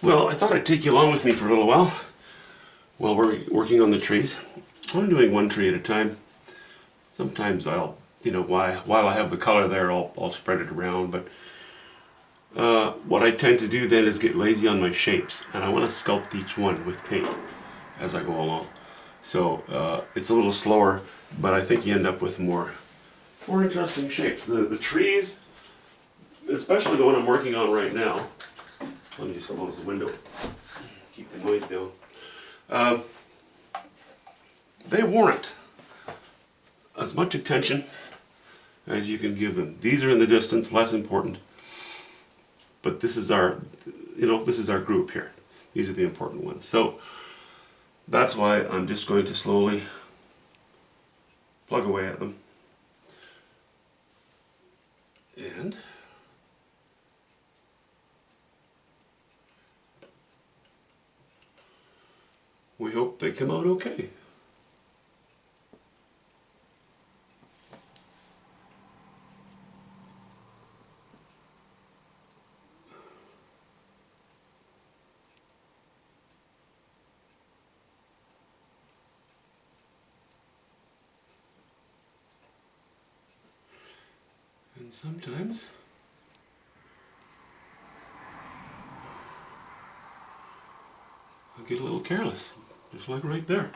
Well, I thought I'd take you along with me for a little while we're working on the trees. I'm doing one tree at a time. Sometimes I'll, while I have the color there, I'll spread it around. But what I tend to do then is get lazy on my shapes, and I want to sculpt each one with paint as I go along. So it's a little slower, but I think you end up with more interesting shapes. The trees, especially the one I'm working on right now. Let me just close the window, keep the noise down. They warrant as much attention as you can give them. These are in the distance, less important. But this is our, this is our group here. These are the important ones. So that's why I'm just going to slowly plug away at them. And we hope they come out okay. And sometimes I get a little careless, just like right there.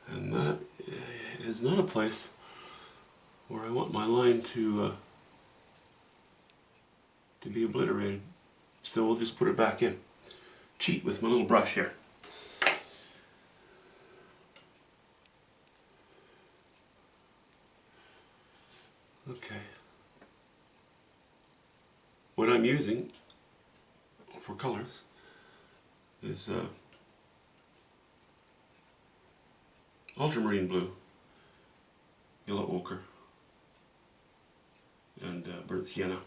And that is not a place where I want my line to be obliterated. So we'll just put it back in. Cheat with my little brush here. Okay. What I'm using for colors is ultramarine blue, yellow ochre, and burnt sienna.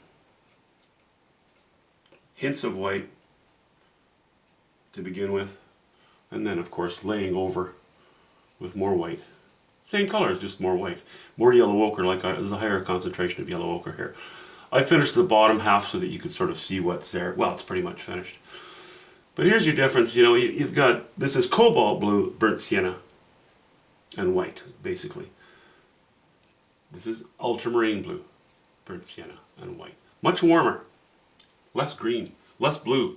Hints of white to begin with, and then of course laying over with more white. Same colors, just more white. More yellow ochre, there's a higher concentration of yellow ochre here. I finished the bottom half so that you could sort of see what's there. Well, it's pretty much finished. But here's your difference, you've got, this is cobalt blue, burnt sienna, and white, basically. This is ultramarine blue, burnt sienna, and white. Much warmer, less green, less blue.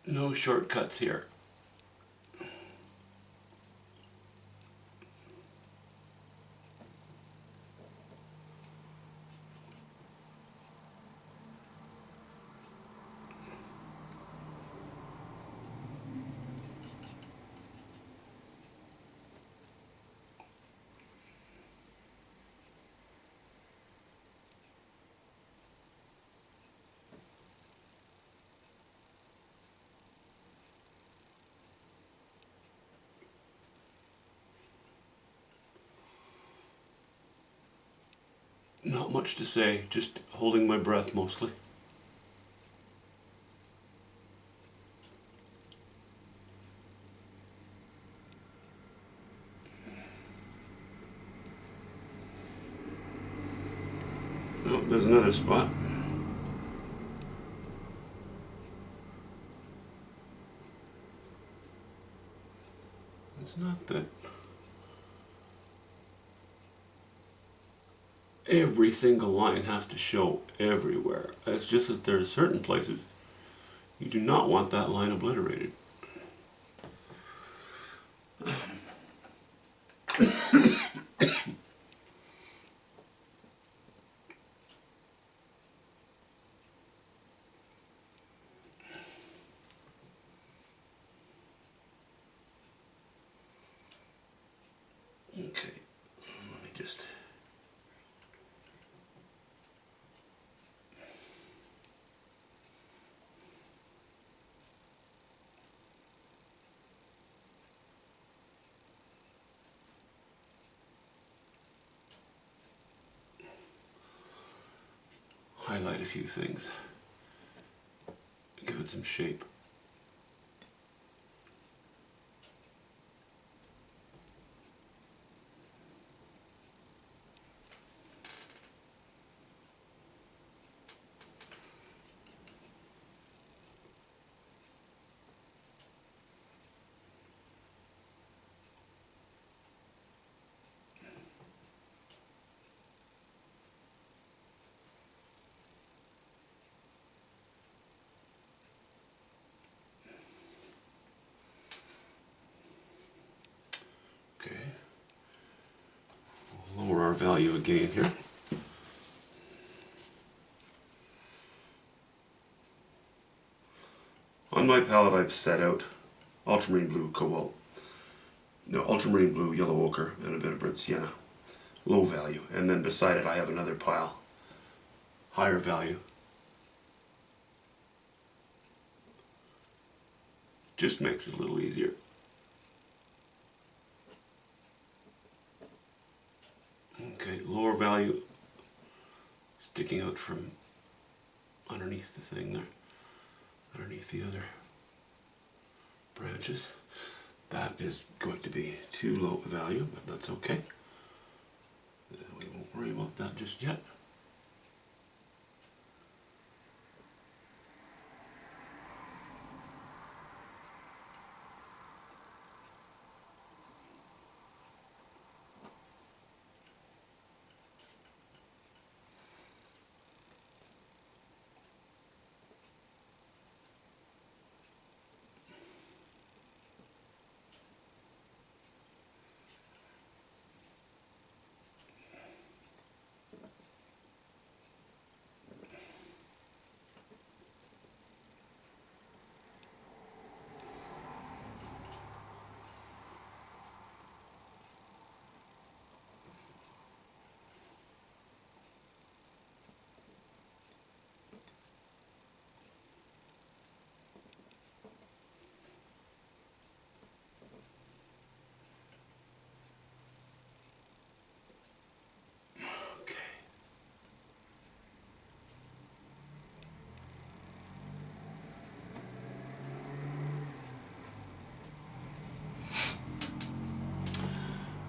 No shortcuts here. Not much to say, just holding my breath mostly. Oh, there's another spot. It's not that every single line has to show everywhere. It's just that there are certain places you do not want that line obliterated. Okay, let me just... highlight a few things, give it some shape. Okay, we'll lower our value again here. On my palette I've set out ultramarine blue, cobalt, no, ultramarine blue, yellow ochre, and a bit of burnt sienna, low value, and then beside it I have another pile, higher value. Just makes it a little easier. Okay, lower value sticking out from underneath the thing there, underneath the other branches. That is going to be too low a value, but that's okay. We won't worry about that just yet.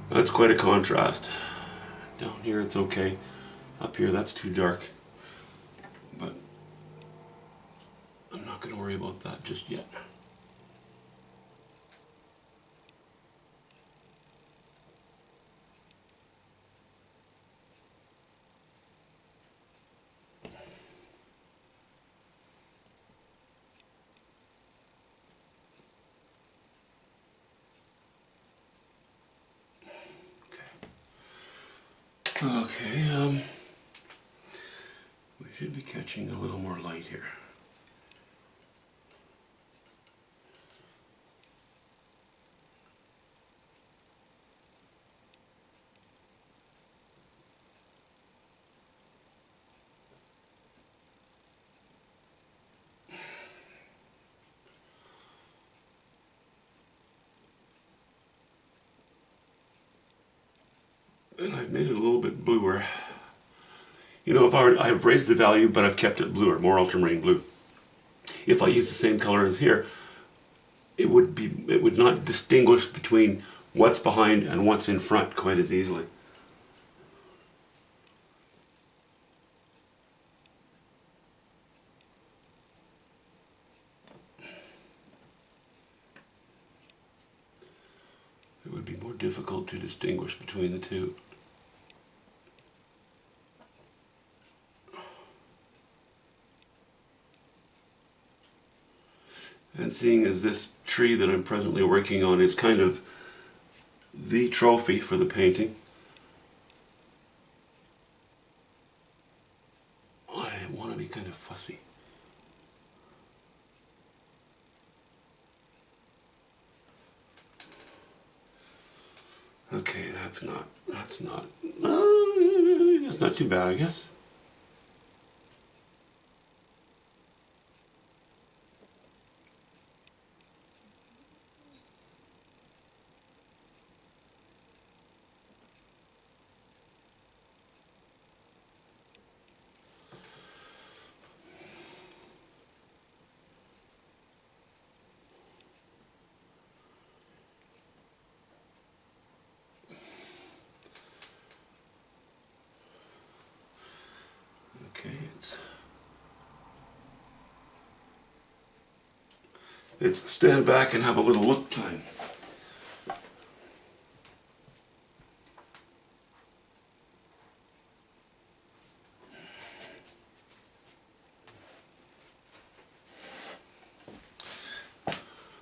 That's quite a contrast. Down here it's okay. Up here that's too dark. But I'm not going to worry about that just yet. Okay, we should be catching a little more light here. And I've made it a little bit bluer. You know, I've raised the value, but I've kept it bluer, more ultramarine blue. If I use the same color as here, it would not distinguish between what's behind and what's in front quite as easily. It would be more difficult to distinguish between the two. And seeing as this tree that I'm presently working on is kind of the trophy for the painting, I want to be kind of fussy. Okay, that's not too bad, I guess. Okay, it's stand back and have a little look time.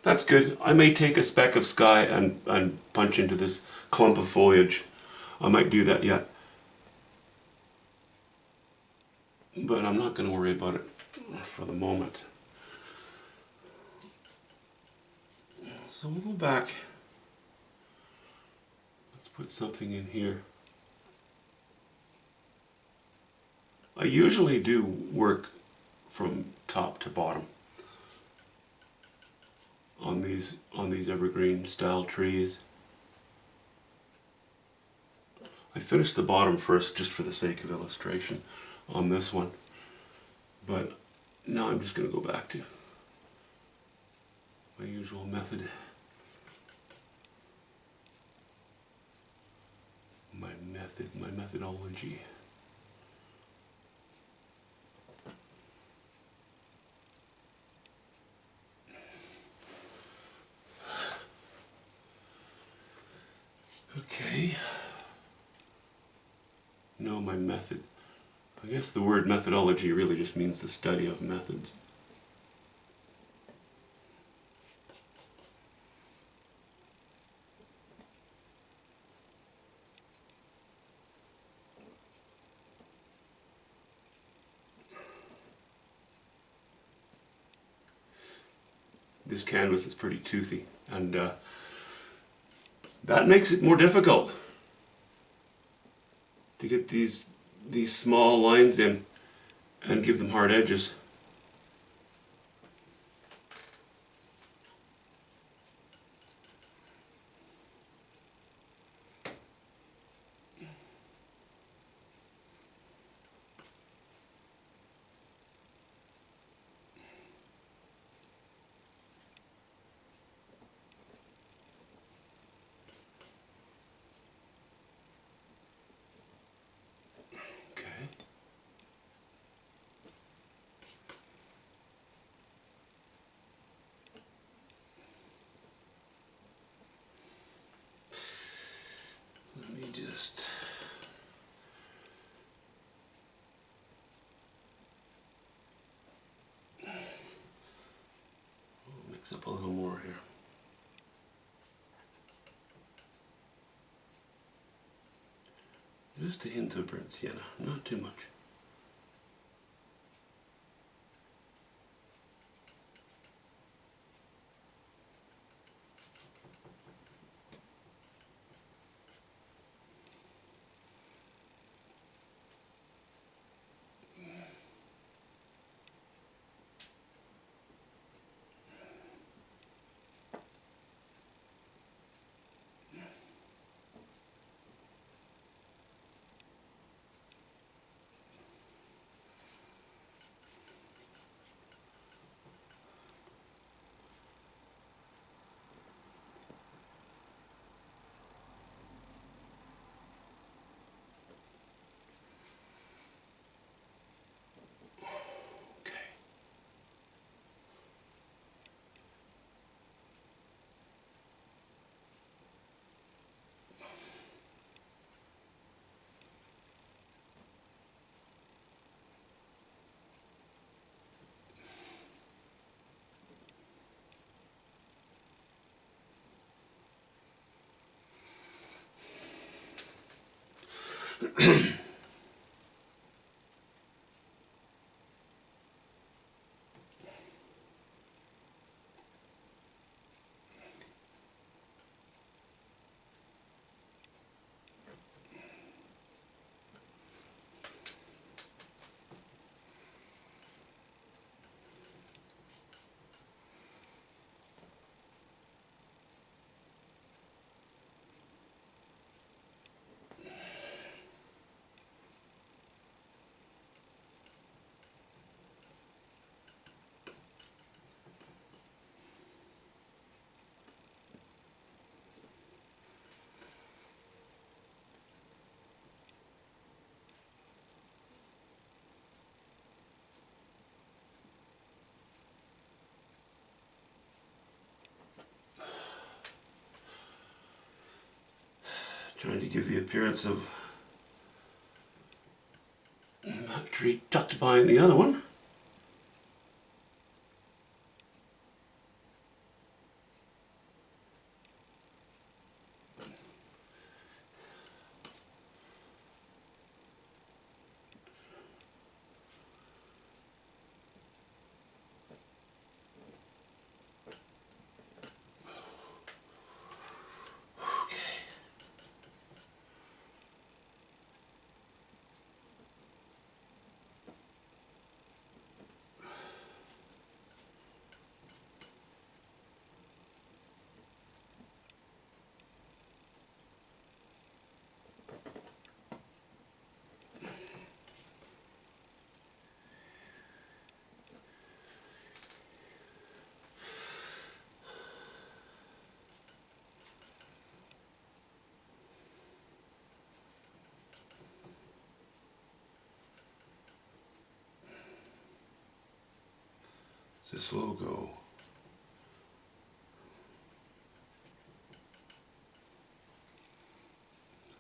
That's good. I may take a speck of sky and punch into this clump of foliage. I might do that yet. But I'm not going to worry about it for the moment. So we'll go back. Let's put something in here. I usually do work from top to bottom on these evergreen style trees. I finished the bottom first just for the sake of illustration on this one, but now I'm just going to go back to my usual method. My methodology. Okay. No, my method. I guess the word methodology really just means the study of methods. This canvas is pretty toothy, and that makes it more difficult to get these small lines in and give them hard edges. Just mix up a little more here. Just a hint of burnt sienna, not too much. Trying to give the appearance of that tree tucked behind the other one. This logo.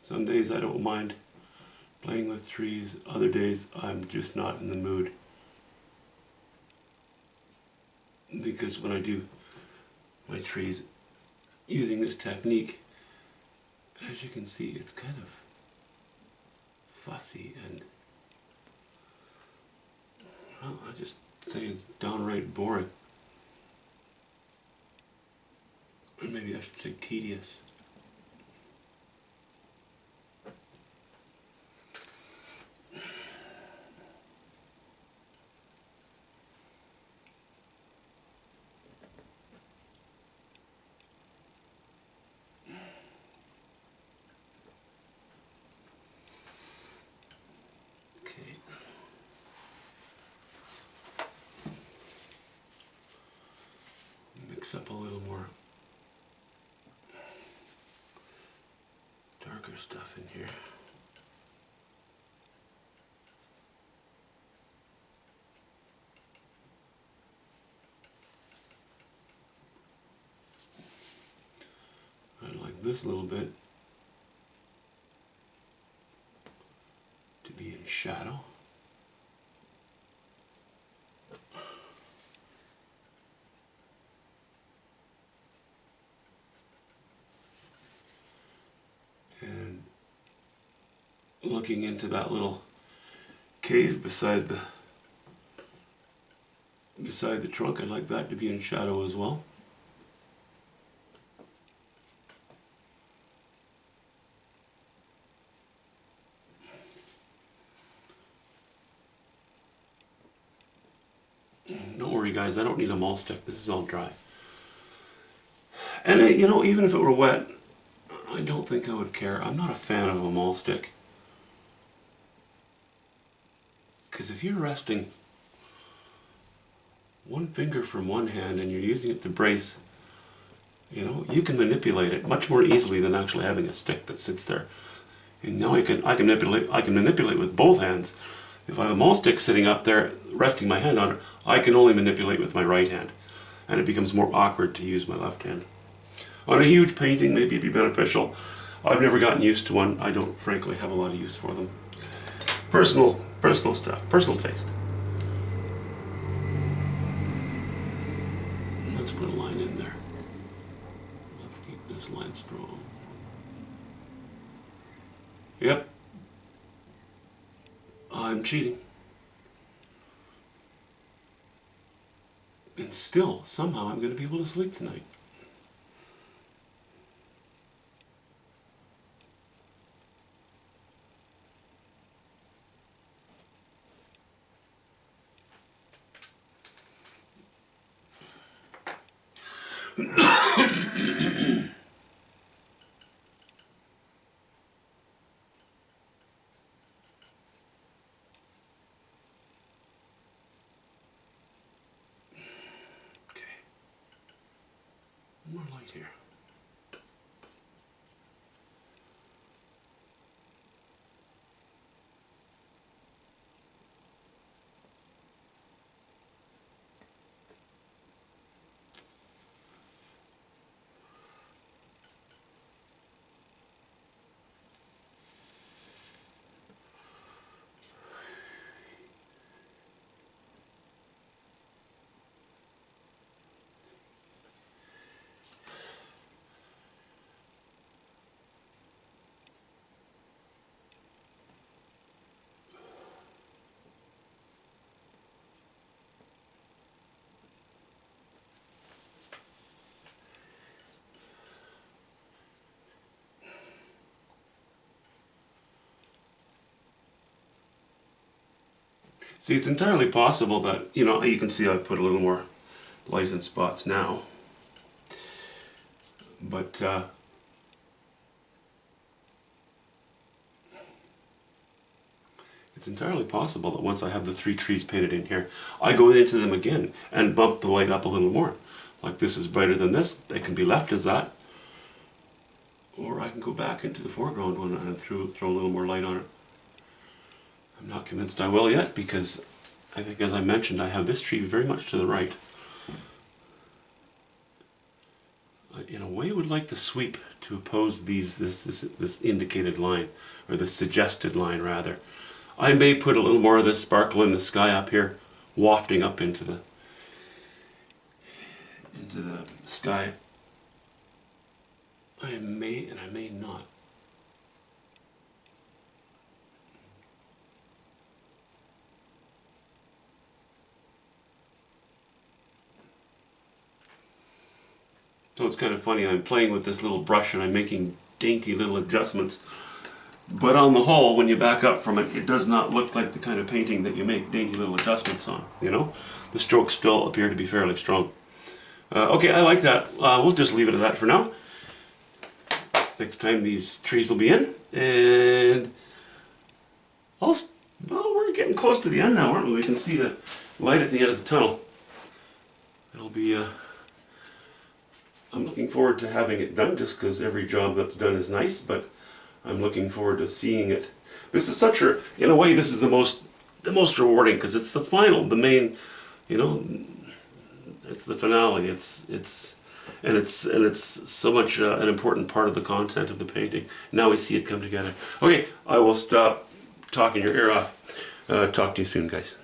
Some days I don't mind playing with trees, other days I'm just not in the mood. Because when I do my trees using this technique, as you can see, it's kind of fussy and, well, I just say it's downright boring. Or maybe I should say tedious. Mix up a little more darker stuff in here. I'd like this little bit to be in shadow. Looking into that little cave beside the trunk, I'd like that to be in shadow as well. Don't worry guys, I don't need a mall stick, this is all dry. And you know, even if it were wet, I don't think I would care. I'm not a fan of a mall stick. Because if you're resting one finger from one hand and you're using it to brace, you know, you can manipulate it much more easily than actually having a stick that sits there. And now I can manipulate with both hands. If I have a mall stick sitting up there, resting my hand on it, I can only manipulate with my right hand. And it becomes more awkward to use my left hand. On a huge painting, maybe it'd be beneficial. I've never gotten used to one. I don't, frankly, have a lot of use for them. Personal stuff, personal taste. Let's put a line in there. Let's keep this line strong. Yep. I'm cheating. And still, somehow, I'm going to be able to sleep tonight. More light here. See, it's entirely possible that, you know, you can see I've put a little more light in spots now. But it's entirely possible that once I have the 3 trees painted in here, I go into them again and bump the light up a little more. Like this is brighter than this, it can be left as that. Or I can go back into the foreground one and throw a little more light on it. I'm not convinced I will yet, because I think, as I mentioned, I have this tree very much to the right. I, in a way, would like the sweep to oppose this indicated line, or this suggested line rather. I may put a little more of this sparkle in the sky up here, wafting up into the sky. I may and I may not. So it's kind of funny, I'm playing with this little brush and I'm making dainty little adjustments. But on the whole, when you back up from it, it does not look like the kind of painting that you make dainty little adjustments on, you know? The strokes still appear to be fairly strong. Okay, I like that. We'll just leave it at that for now. Next time these trees will be in, and well, we're getting close to the end now, aren't we? We can see the light at the end of the tunnel. It'll be, I'm looking forward to having it done, just because every job that's done is nice, but I'm looking forward to seeing it. This is such a, in a way, this is the most rewarding, because it's the final, the main, you know, it's the finale. It's so much an important part of the content of the painting. Now we see it come together. Okay, I will stop talking your ear off. Talk to you soon, guys.